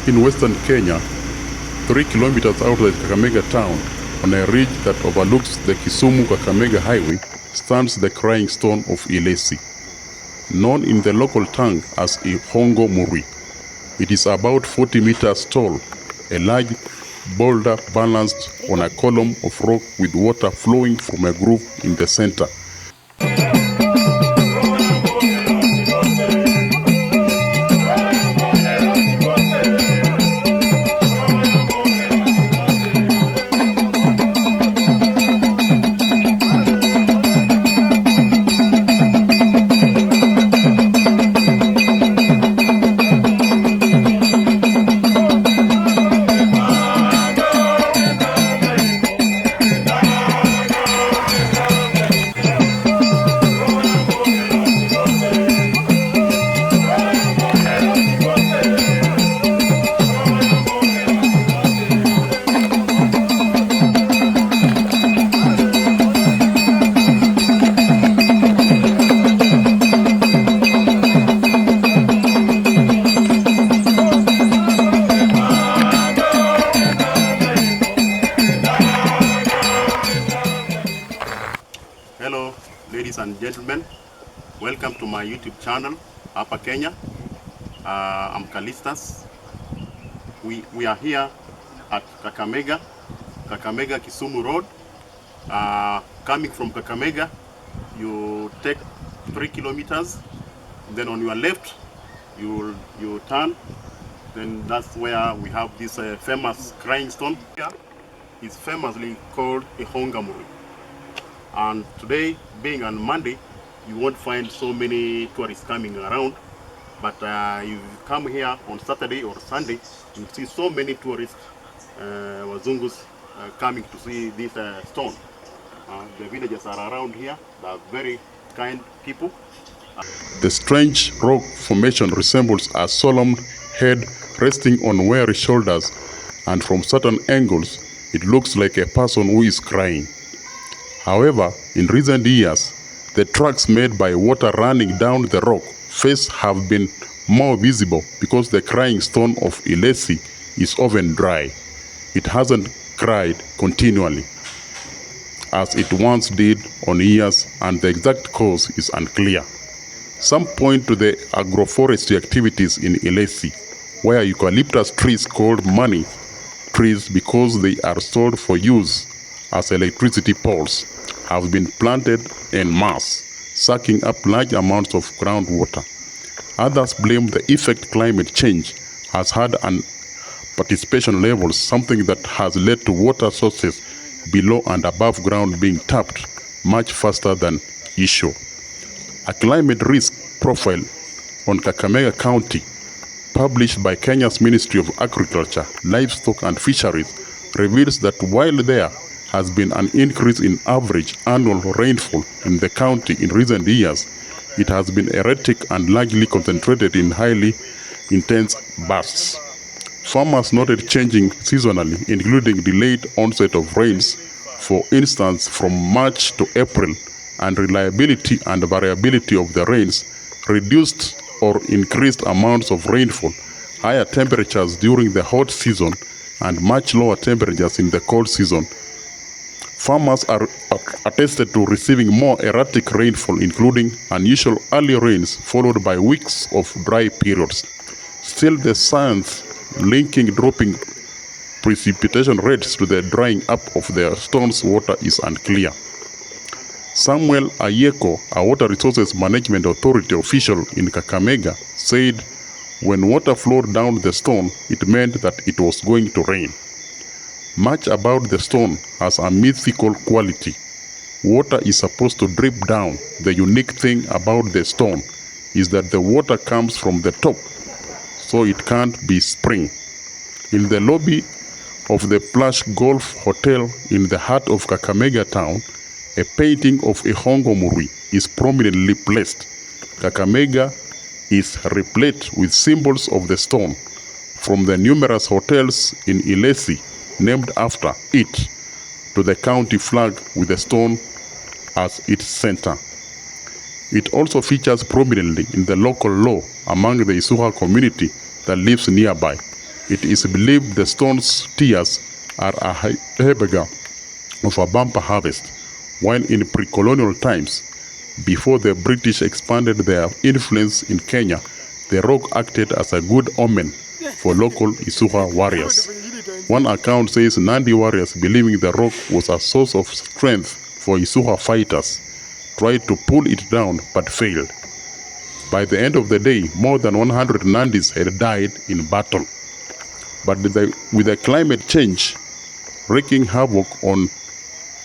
In western Kenya, 3 kilometers out of the Kakamega town, on a ridge that overlooks the Kisumu-Kakamega highway, stands the Crying Stone of Ilesi, known in the local tongue as Ikhongo Murwi. It is about 40 meters tall, a large boulder balanced on a column of rock with water flowing from a groove in the center. Hello ladies and gentlemen, welcome to my YouTube channel hapa Kenya. I'm Callistus. We are here at Kakamega Kisumu Road. Coming from Kakamega, you take 3 kilometers, then on your left you turn, then that's where we have this famous crying stone. Here is famously called Ikhongo Murwi. And today, being on Monday, you won't find so many tourists coming around. But if you come here on Saturday or Sunday, you'll see so many tourists, Wazungus, coming to see this stone. The villagers are around here. They are very kind people. The strange rock formation resembles a solemn head resting on weary shoulders, and from certain angles, it looks like a person who is crying. However, in recent years, the tracks made by water running down the rock face have been more visible because the Crying Stone of Ilesi is often dry. It hasn't cried continually, as it once did on years, and the exact cause is unclear. Some point to the agroforestry activities in Ellesi, where eucalyptus trees called money trees because they are sold for use as electricity poles have been planted en masse, sucking up large amounts of groundwater. Others blame the effect climate change has had on participation levels, something that has led to water sources below and above ground being tapped much faster than usual. A climate risk profile on Kakamega County, published by Kenya's Ministry of Agriculture, Livestock and Fisheries, reveals that while there has been an increase in average annual rainfall in the county in recent years, it has been erratic and largely concentrated in highly intense bursts. Farmers noted changing seasonally, including delayed onset of rains, for instance from March to April, and reliability and variability of the rains, reduced or increased amounts of rainfall, higher temperatures during the hot season, and much lower temperatures in the cold season. Farmers are attested to receiving more erratic rainfall, including unusual early rains followed by weeks of dry periods. Still, the science linking dropping precipitation rates to the drying up of the stone's water is unclear. Samuel Ayeko, a water resources management authority official in Kakamega, said when water flowed down the stone, it meant that it was going to rain. Much about the stone has a mythical quality. Water is supposed to drip down. The unique thing about the stone is that the water comes from the top, so it can't be spring. In the lobby of the Plush Golf Hotel in the heart of Kakamega town, a painting of Ikhongo Murwi is prominently placed. Kakamega is replete with symbols of the stone, from the numerous hotels in Ellesi named after it, to the county flag with the stone as its center. It also features prominently in the local law among the Isukuti community that lives nearby. It is believed the stone's tears are a harbinger of a bumper harvest, while in pre-colonial times, before the British expanded their influence in Kenya, the rock acted as a good omen for local Isuha warriors. One account says Nandi warriors, believing the rock was a source of strength for Isuha fighters, tried to pull it down but failed. By the end of the day, more than 100 Nandis had died in battle. But with the climate change wreaking havoc on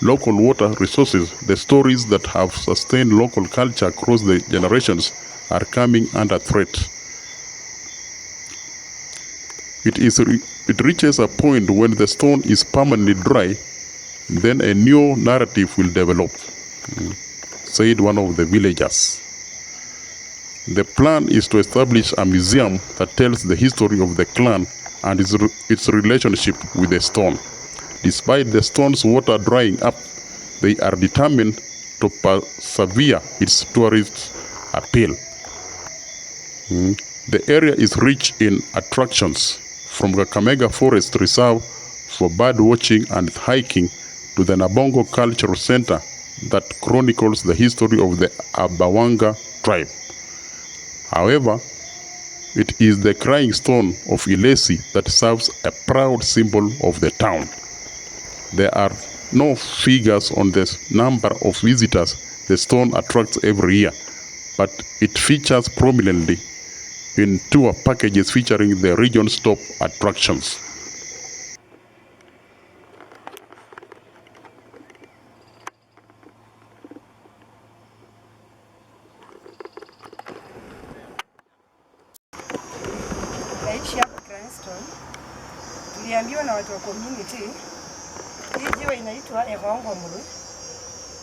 local water resources, the stories that have sustained local culture across the generations are coming under threat. It reaches a point when the stone is permanently dry, then a new narrative will develop, said one of the villagers. The plan is to establish a museum that tells the history of the clan and its relationship with the stone. Despite the stone's water drying up, they are determined to persevere its tourist appeal. The area is rich in attractions, from Kakamega Forest Reserve for bird watching and hiking to the Nabongo Cultural Center that chronicles the history of the Abawanga tribe. However, it is the Crying Stone of Ilesi that serves a proud symbol of the town. There are no figures on the number of visitors the stone attracts every year, but it features prominently in tour packages featuring the region's top attractions. Naishi hapa Crying Stone. Tuliambiwa na watu wa community hii jiwe inaitwa Ikhongo Murwi.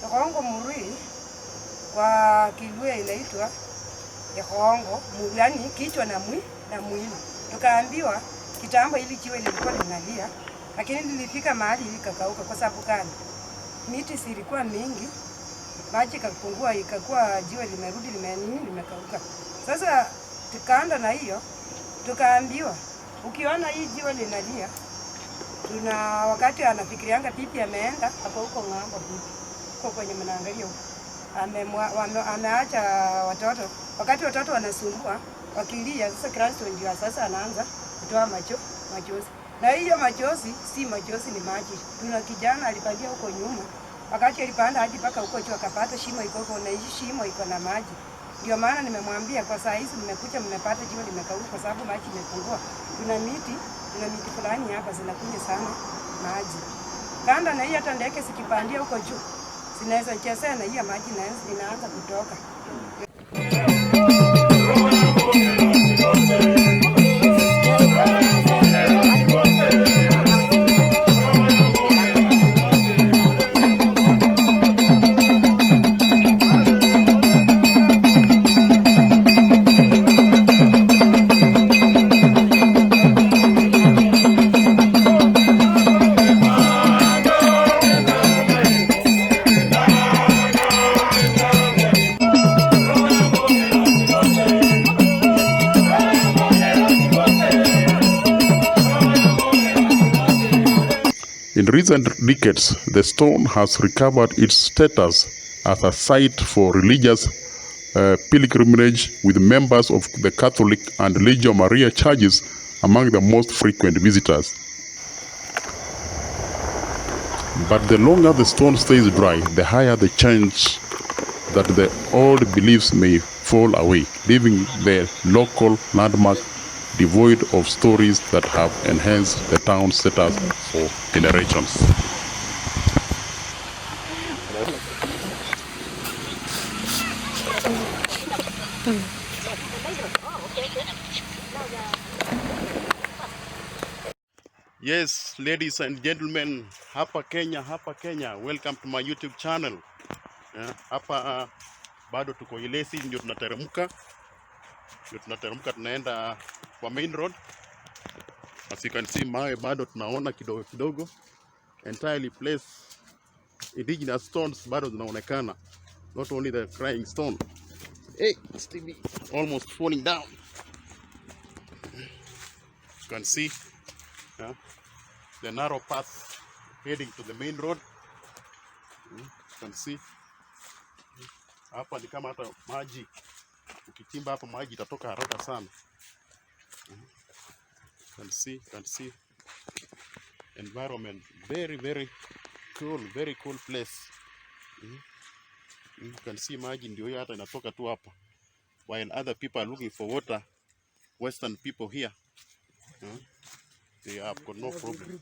Ikhongo Murwi kwa Kiluhya inaitwa Ikhongo Murwi, yani kichwa na mwili. Tukaambiwa kitambo hili jiwe lilikuwa linalia, lakini lilifika mahali likakauka. Kwa sababu gani? Miti silikuwa mingi, maji kakungua, ikakuwa jiwe limerudi limekauka. Sasa tukaanda na hiyo, tukaambiwa ukiona hii jiwe linalia, tuna wakati anafikirianga pipi ameenda hapo huko ng'ambo, pipi huko kwenye mnaangalia huko ameacha watoto, wakati watoto wanasumbua wakilia. Sasa Kristo ndio sasa anaanza kutoa machozi, na hiyo machozi si machozi, ni maji. Tuna kijana alipandia huko nyuma, wakati alipanda hadi paka huko juu akapata shimo iko huko, na hii shimo iko na maji. Ndio maana nimemwambia kwa saa hizi mmekuja mmepata jiwe limekauka kwa sababu maji imepungua. Tuna miti fulani hapa zinakunywa sana maji. Kanda na hii hata ndege sikipandia huko juu zinaweza chezea na hii maji inaanza kutoka. In recent decades, the stone has recovered its status as a site for religious pilgrimage, with members of the Catholic and Legio Maria churches among the most frequent visitors. But the longer the stone stays dry, the higher the chance that the old beliefs may fall away, leaving the local landmark devoid of stories that have enhanced the town's status for generations. Yes, ladies and gentlemen, hapa Kenya, welcome to my YouTube channel. Hapa bado tuko Ellesi, ndio tunateremka tunaenda kwa main road. As you can see, mawe bado tunaona kidogo. Entirely place indigenous stones bado zinaonekana, not only the Crying Stone. Hey, Stevie, almost falling down. You can see The narrow path heading to the main road. You can see hapa ni kama hata maji ukichimba hapa maji itatoka haraka sana. You can see environment, very cool place. You can see maji ndio hiyo hata inatoka tu hapa, while other people are looking for water. Western people here, they have got no problem.